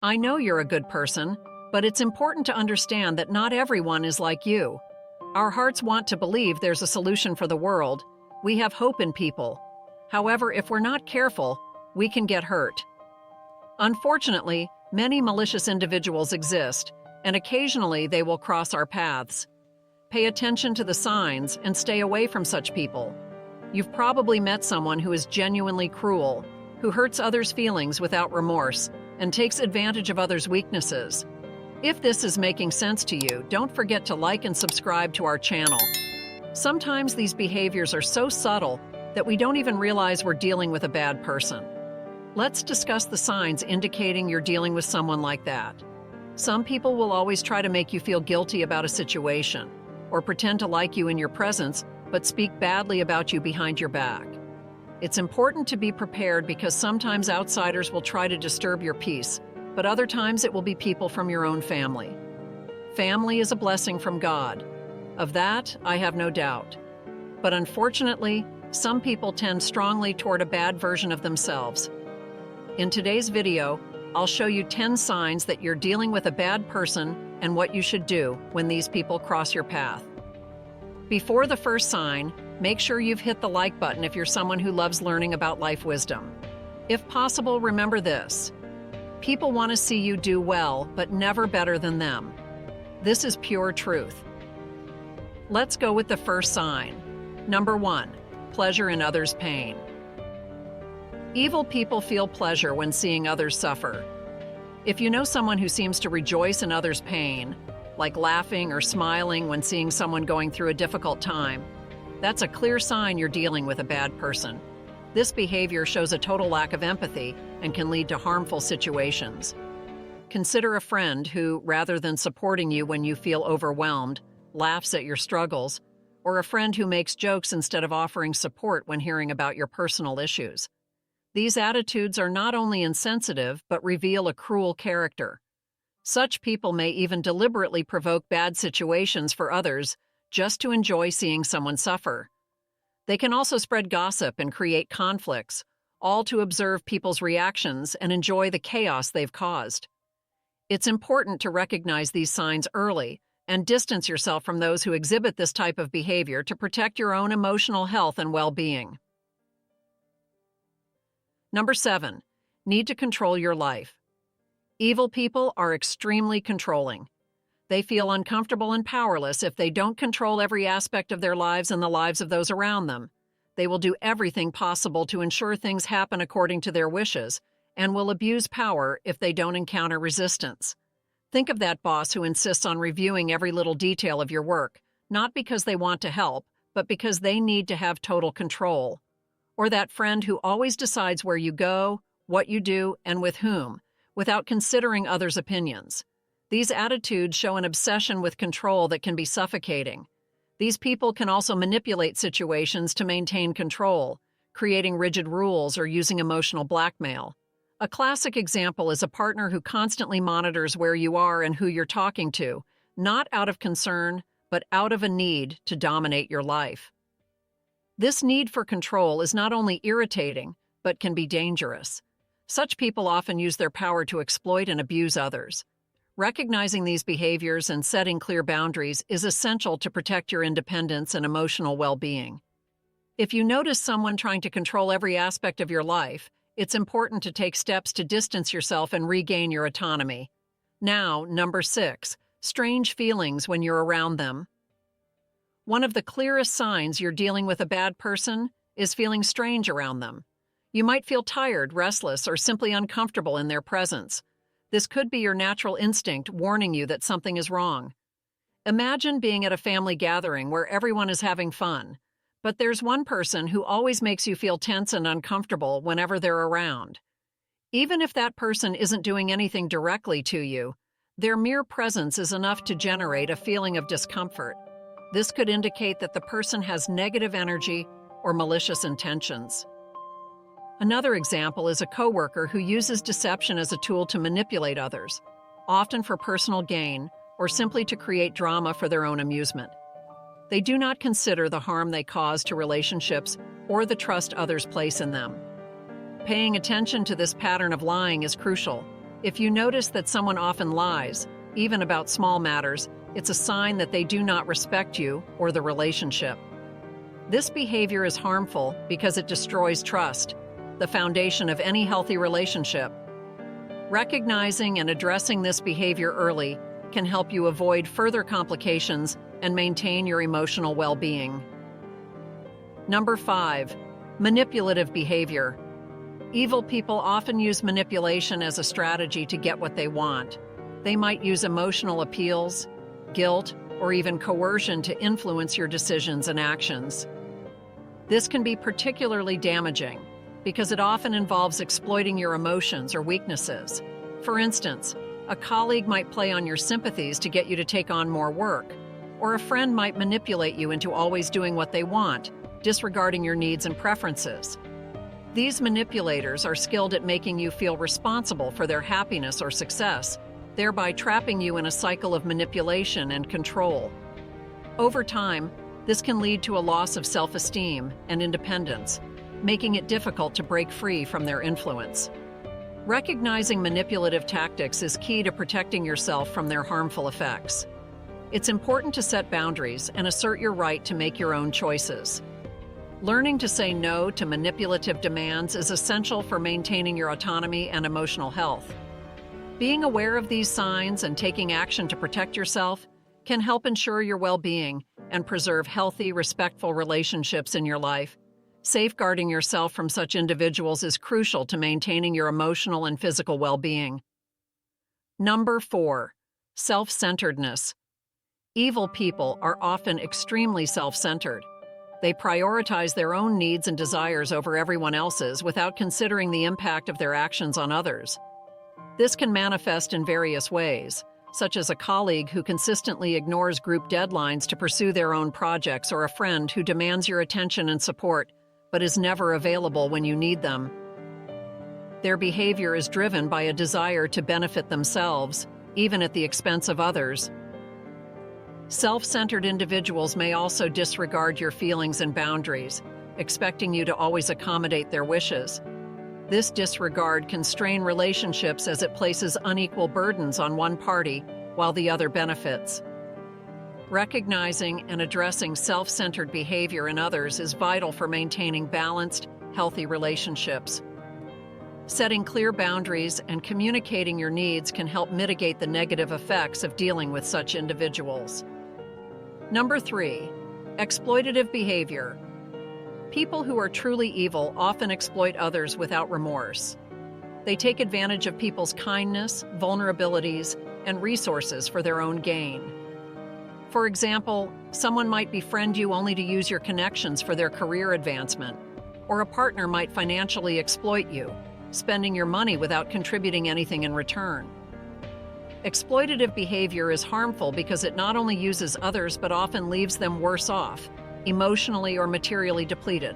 I know you're a good person, but it's important to understand that not everyone is like you. Our hearts want to believe there's a solution for the world. We have hope in people. However, if we're not careful, we can get hurt. Unfortunately, many malicious individuals exist, and occasionally they will cross our paths. Pay attention to the signs and stay away from such people. You've probably met someone who is genuinely cruel, who hurts others' feelings without remorse, and takes advantage of others' weaknesses. If this is making sense to you, don't forget to like and subscribe to our channel. Sometimes these behaviors are so subtle that we don't even realize we're dealing with a bad person. Let's discuss the signs indicating you're dealing with someone like that. Some people will always try to make you feel guilty about a situation, or pretend to like you in your presence, but speak badly about you behind your back. It's important to be prepared because sometimes outsiders will try to disturb your peace, but other times it will be people from your own family. Family is a blessing from God. Of that, I have no doubt. But unfortunately, some people tend strongly toward a bad version of themselves. In today's video, I'll show you 10 signs that you're dealing with a bad person and what you should do when these people cross your path. Before the first sign, make sure you've hit the like button if you're someone who loves learning about life wisdom. If possible, remember this. People want to see you do well, but never better than them. This is pure truth. Let's go with the first sign. Number 1, pleasure in others' pain. Evil people feel pleasure when seeing others suffer. If you know someone who seems to rejoice in others' pain, like laughing or smiling when seeing someone going through a difficult time, that's a clear sign you're dealing with a bad person. This behavior shows a total lack of empathy and can lead to harmful situations. Consider a friend who, rather than supporting you when you feel overwhelmed, laughs at your struggles, or a friend who makes jokes instead of offering support when hearing about your personal issues. These attitudes are not only insensitive, but reveal a cruel character. Such people may even deliberately provoke bad situations for others just to enjoy seeing someone suffer. They can also spread gossip and create conflicts, all to observe people's reactions and enjoy the chaos they've caused. It's important to recognize these signs early and distance yourself from those who exhibit this type of behavior to protect your own emotional health and well-being. Number 7, need to control your life. Evil people are extremely controlling. They feel uncomfortable and powerless if they don't control every aspect of their lives and the lives of those around them. They will do everything possible to ensure things happen according to their wishes, and will abuse power if they don't encounter resistance. Think of that boss who insists on reviewing every little detail of your work, not because they want to help, but because they need to have total control. Or that friend who always decides where you go, what you do, and with whom, without considering others' opinions. These attitudes show an obsession with control that can be suffocating. These people can also manipulate situations to maintain control, creating rigid rules or using emotional blackmail. A classic example is a partner who constantly monitors where you are and who you're talking to, not out of concern, but out of a need to dominate your life. This need for control is not only irritating, but can be dangerous. Such people often use their power to exploit and abuse others. Recognizing these behaviors and setting clear boundaries is essential to protect your independence and emotional well-being. If you notice someone trying to control every aspect of your life, it's important to take steps to distance yourself and regain your autonomy. Now, number 6, strange feelings when you're around them. One of the clearest signs you're dealing with a bad person is feeling strange around them. You might feel tired, restless, or simply uncomfortable in their presence. This could be your natural instinct warning you that something is wrong. Imagine being at a family gathering where everyone is having fun, but there's one person who always makes you feel tense and uncomfortable whenever they're around. Even if that person isn't doing anything directly to you, their mere presence is enough to generate a feeling of discomfort. This could indicate that the person has negative energy or malicious intentions. Another example is a coworker who uses deception as a tool to manipulate others, often for personal gain or simply to create drama for their own amusement. They do not consider the harm they cause to relationships or the trust others place in them. Paying attention to this pattern of lying is crucial. If you notice that someone often lies, even about small matters, it's a sign that they do not respect you or the relationship. This behavior is harmful because it destroys trust, the foundation of any healthy relationship. Recognizing and addressing this behavior early can help you avoid further complications and maintain your emotional well-being. Number 5, manipulative behavior. Evil people often use manipulation as a strategy to get what they want. They might use emotional appeals, guilt, or even coercion to influence your decisions and actions. This can be particularly damaging because it often involves exploiting your emotions or weaknesses. For instance, a colleague might play on your sympathies to get you to take on more work, or a friend might manipulate you into always doing what they want, disregarding your needs and preferences. These manipulators are skilled at making you feel responsible for their happiness or success, thereby trapping you in a cycle of manipulation and control. Over time, this can lead to a loss of self-esteem and independence, making it difficult to break free from their influence. Recognizing manipulative tactics is key to protecting yourself from their harmful effects. It's important to set boundaries and assert your right to make your own choices. Learning to say no to manipulative demands is essential for maintaining your autonomy and emotional health. Being aware of these signs and taking action to protect yourself can help ensure your well-being and preserve healthy, respectful relationships in your life. Safeguarding yourself from such individuals is crucial to maintaining your emotional and physical well-being. Number 4, self-centeredness. Evil people are often extremely self-centered. They prioritize their own needs and desires over everyone else's without considering the impact of their actions on others. This can manifest in various ways, such as a colleague who consistently ignores group deadlines to pursue their own projects, or a friend who demands your attention and support but is never available when you need them. Their behavior is driven by a desire to benefit themselves, even at the expense of others. Self-centered individuals may also disregard your feelings and boundaries, expecting you to always accommodate their wishes. This disregard can strain relationships as it places unequal burdens on one party while the other benefits. Recognizing and addressing self-centered behavior in others is vital for maintaining balanced, healthy relationships. Setting clear boundaries and communicating your needs can help mitigate the negative effects of dealing with such individuals. Number 3, exploitative behavior. People who are truly evil often exploit others without remorse. They take advantage of people's kindness, vulnerabilities, and resources for their own gain. For example, someone might befriend you only to use your connections for their career advancement, or a partner might financially exploit you, spending your money without contributing anything in return. Exploitative behavior is harmful because it not only uses others but often leaves them worse off, emotionally or materially depleted.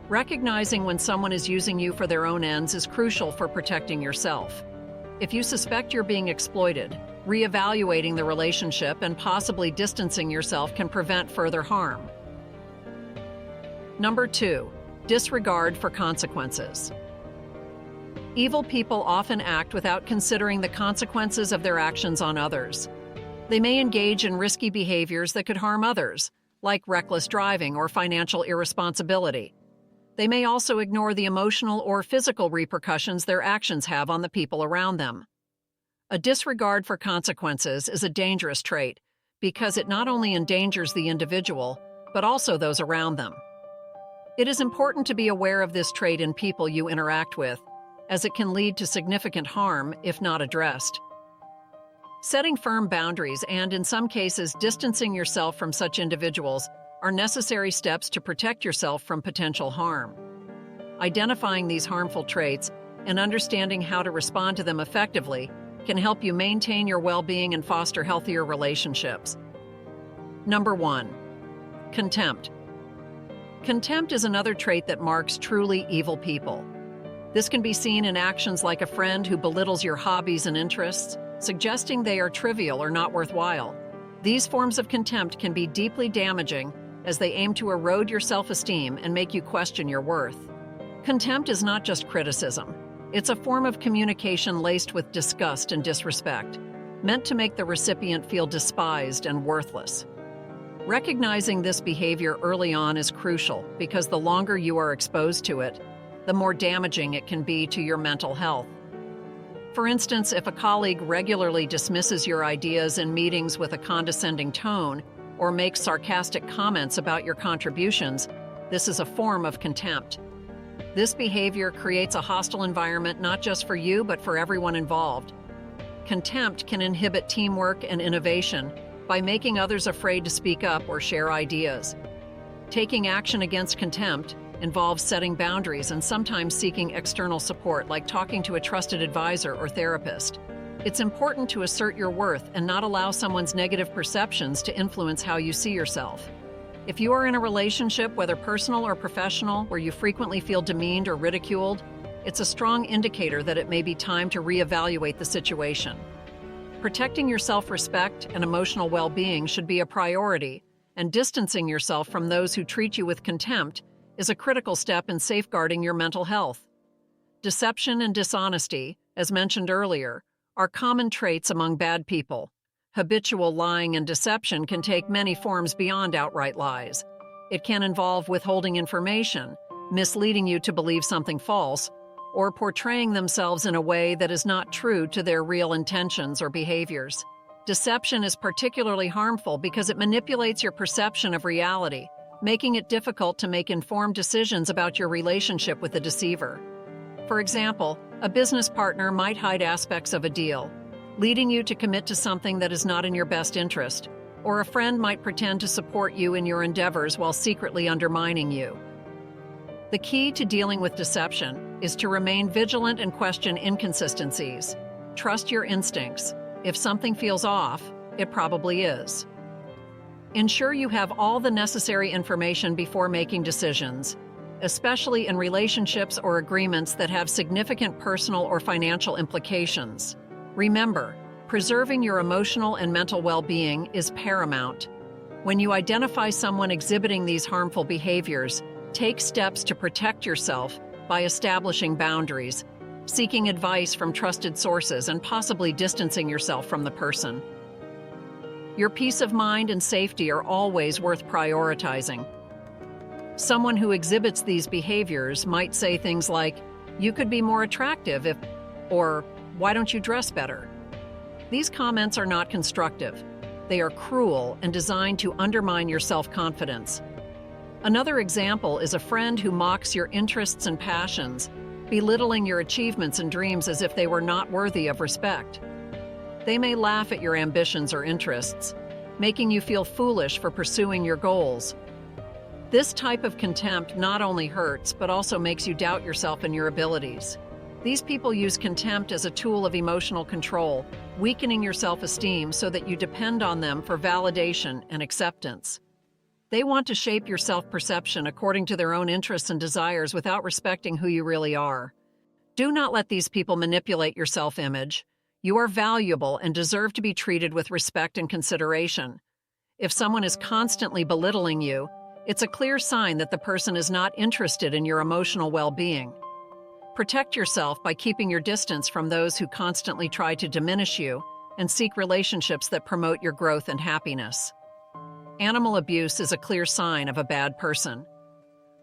Recognizing when someone is using you for their own ends is crucial for protecting yourself. If you suspect you're being exploited, reevaluating the relationship and possibly distancing yourself can prevent further harm. Number 2, disregard for consequences. Evil people often act without considering the consequences of their actions on others. They may engage in risky behaviors that could harm others, like reckless driving or financial irresponsibility. They may also ignore the emotional or physical repercussions their actions have on the people around them. A disregard for consequences is a dangerous trait because it not only endangers the individual, but also those around them. It is important to be aware of this trait in people you interact with, as it can lead to significant harm if not addressed. Setting firm boundaries and, in some cases, distancing yourself from such individuals are necessary steps to protect yourself from potential harm. Identifying these harmful traits and understanding how to respond to them effectively can help you maintain your well-being and foster healthier relationships. Number 1, contempt. Contempt is another trait that marks truly evil people. This can be seen in actions like a friend who belittles your hobbies and interests, suggesting they are trivial or not worthwhile. These forms of contempt can be deeply damaging as they aim to erode your self-esteem and make you question your worth. Contempt is not just criticism. It's a form of communication laced with disgust and disrespect, meant to make the recipient feel despised and worthless. Recognizing this behavior early on is crucial because the longer you are exposed to it, the more damaging it can be to your mental health. For instance, if a colleague regularly dismisses your ideas in meetings with a condescending tone or makes sarcastic comments about your contributions, this is a form of contempt. This behavior creates a hostile environment not just for you but for everyone involved. Contempt can inhibit teamwork and innovation by making others afraid to speak up or share ideas. Taking action against contempt involves setting boundaries and sometimes seeking external support, like talking to a trusted advisor or therapist. It's important to assert your worth and not allow someone's negative perceptions to influence how you see yourself. If you are in a relationship, whether personal or professional, where you frequently feel demeaned or ridiculed, it's a strong indicator that it may be time to reevaluate the situation. Protecting your self-respect and emotional well-being should be a priority, and distancing yourself from those who treat you with contempt is a critical step in safeguarding your mental health. Deception and dishonesty, as mentioned earlier, are common traits among bad people. Habitual lying and deception can take many forms beyond outright lies. It can involve withholding information, misleading you to believe something false, or portraying themselves in a way that is not true to their real intentions or behaviors. Deception is particularly harmful because it manipulates your perception of reality, making it difficult to make informed decisions about your relationship with the deceiver. For example, a business partner might hide aspects of a deal, leading you to commit to something that is not in your best interest, or a friend might pretend to support you in your endeavors while secretly undermining you. The key to dealing with deception is to remain vigilant and question inconsistencies. Trust your instincts. If something feels off, it probably is. Ensure you have all the necessary information before making decisions, especially in relationships or agreements that have significant personal or financial implications. Remember, preserving your emotional and mental well-being is paramount. When you identify someone exhibiting these harmful behaviors, take steps to protect yourself by establishing boundaries, seeking advice from trusted sources, and possibly distancing yourself from the person. Your peace of mind and safety are always worth prioritizing. Someone who exhibits these behaviors might say things like, "You could be more attractive if," or "Why don't you dress better?" These comments are not constructive. They are cruel and designed to undermine your self-confidence. Another example is a friend who mocks your interests and passions, belittling your achievements and dreams as if they were not worthy of respect. They may laugh at your ambitions or interests, making you feel foolish for pursuing your goals. This type of contempt not only hurts, but also makes you doubt yourself and your abilities. These people use contempt as a tool of emotional control, weakening your self-esteem so that you depend on them for validation and acceptance. They want to shape your self-perception according to their own interests and desires without respecting who you really are. Do not let these people manipulate your self-image. You are valuable and deserve to be treated with respect and consideration. If someone is constantly belittling you, it's a clear sign that the person is not interested in your emotional well-being. Protect yourself by keeping your distance from those who constantly try to diminish you, and seek relationships that promote your growth and happiness. Animal abuse is a clear sign of a bad person.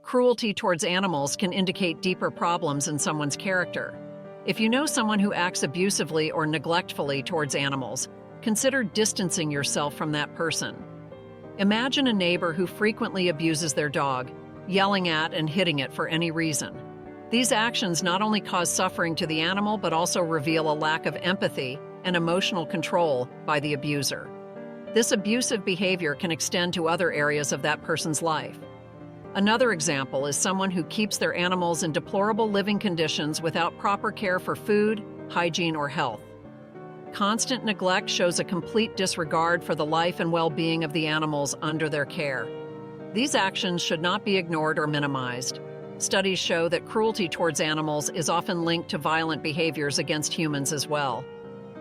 Cruelty towards animals can indicate deeper problems in someone's character. If you know someone who acts abusively or neglectfully towards animals, consider distancing yourself from that person. Imagine a neighbor who frequently abuses their dog, yelling at and hitting it for any reason. These actions not only cause suffering to the animal, but also reveal a lack of empathy and emotional control by the abuser. This abusive behavior can extend to other areas of that person's life. Another example is someone who keeps their animals in deplorable living conditions without proper care for food, hygiene, or health. Constant neglect shows a complete disregard for the life and well-being of the animals under their care. These actions should not be ignored or minimized. Studies show that cruelty towards animals is often linked to violent behaviors against humans as well.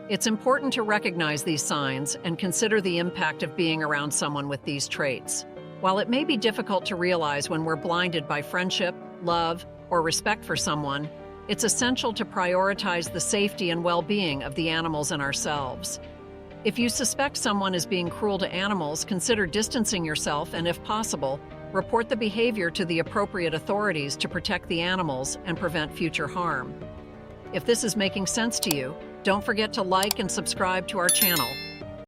It's important to recognize these signs and consider the impact of being around someone with these traits. While it may be difficult to realize when we're blinded by friendship, love, or respect for someone, It's essential to prioritize the safety and well-being of the animals and ourselves. If you suspect someone is being cruel to animals, consider distancing yourself and, if possible, report the behavior to the appropriate authorities to protect the animals and prevent future harm. If this is making sense to you, don't forget to like and subscribe to our channel.